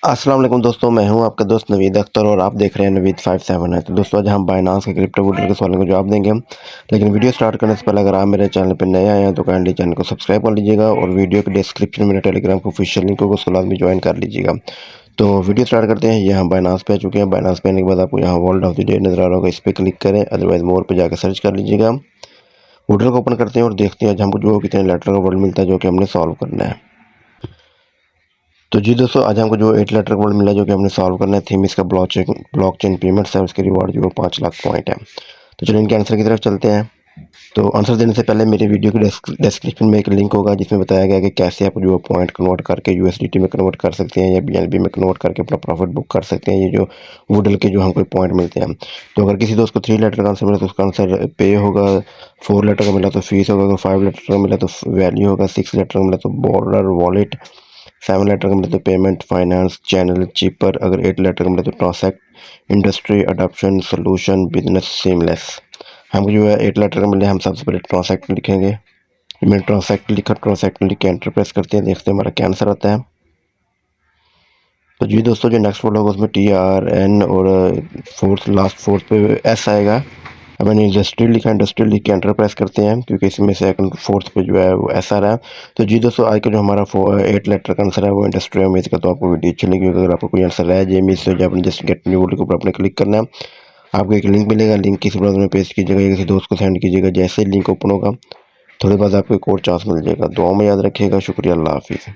अस्सलाम वालेकुम दोस्तों, मैं हूं आपका दोस्त नवीद अख्तर और आप देख रहे हैं नवीद 57 है। तो दोस्तों आज हम बाइनांस के क्रिप्टो वोडल के सवालों का जवाब देंगे लेकिन वीडियो स्टार्ट करने से पहले अगर आप मेरे चैनल पर नए आए हैं तो काइंडली चैनल को सब्सक्राइब कर लीजिएगा और वीडियो के डिस्क्रिप्शन में मेरे टेलीग्राम को ऑफिशियल लिंक होगा, उसको लाजमी ज्वाइन कर लीजिएगा। तो वीडियो स्टार्ट करते हैं। ये हम बाइनांस पे आ चुके हैं। बाइनांस पे आने के बाद आपको यहाँ वर्ल्ड ऑफ द डे नजर आ रहा होगा, इस पर क्लिक करें, अदरवाइज मोर पे जाकर सर्च कर लीजिएगा। वोडल को ओपन करते हैं और देखते हैं आज हमको जो कितने लेटर का वर्ड मिलता है जो कि हमने सॉल्व करना है। तो जी दोस्तों, आज हमको जो 8 लेटर वर्ड मिला जो कि हमने सॉल्व करना है। थीम इसका ब्लॉकचेन पेमेंट्स है, उसके रिवार्ड जो 5 लाख पॉइंट है। तो चलिए इनके आंसर की तरफ चलते हैं। तो आंसर देने से पहले मेरे वीडियो के डिस्क्रिप्शन में एक लिंक होगा जिसमें बताया गया कि कैसे आप जो पॉइंट कन्वर्ट करके यूएसडीटी में कन्वर्ट कर सकते हैं या बीएनबी में कन्वर्ट करके अपना प्रॉफिट बुक कर सकते हैं। ये जो वुडल के जो हमको पॉइंट मिलते हैं। तो अगर किसी दोस्त को 3 लेटर का आंसर मिला तो उसका आंसर पे होगा, 4 लेटर का मिला तो फीस होगा, अगर 5 लेटर का मिला तो वैल्यू होगा, 6 लेटर का मिला तो बॉर्डर वॉलेट, 7 लेटर का मिला तो पेमेंट, फाइनेंस, चैनल, चीपर, अगर 8 लेटर का मिला तो transact, industry, adoption, solution, business, seamless. हमको जो है 8 लेटर का मिले, हम सबसे पहले ट्रांसैक्ट लिखेंगे। मैंने ट्रांसैक्ट लिखा, ट्रांसैक्ट लिख के एंटर प्रेस करते हैं, देखते हैं हमारा क्या आंसर आता है। तो जी दोस्तों, जो नेक्स्ट वर्ड होगा उसमें TRN और फोर्थ पे S आएगा। अब मैंने इंडस्ट्रियल लिखा, इंडस्ट्रियल लिख के एंटर प्रेस करते हैं क्योंकि इसमें सेकंड फोर्थ पे जो है वो S आ रहा है। तो जी दोस्तों, आज का जो हमारा 8 लेटर का आंसर है वो इंडस्ट्रियल में इसका। तो आपको वीडियो अच्छी लगी अगर आपको कोई आंसर रह जाए मिस हो जाए, आपने जस्ट गेट न्यू वर्ड के ऊपर आपने क्लिक करना है। आपको एक लिंक मिलेगा, लिंक किसी ब्राउज़र में पेस्ट कीजिएगा या किसी दोस्त को सेंड कीजिएगा। जैसे ही लिंक ओपन होगा थोड़ी बाद आपको एक और चांस मिल जाएगा। दुआ में याद रखिएगा। शुक्रिया, अल्लाह हाफिज़।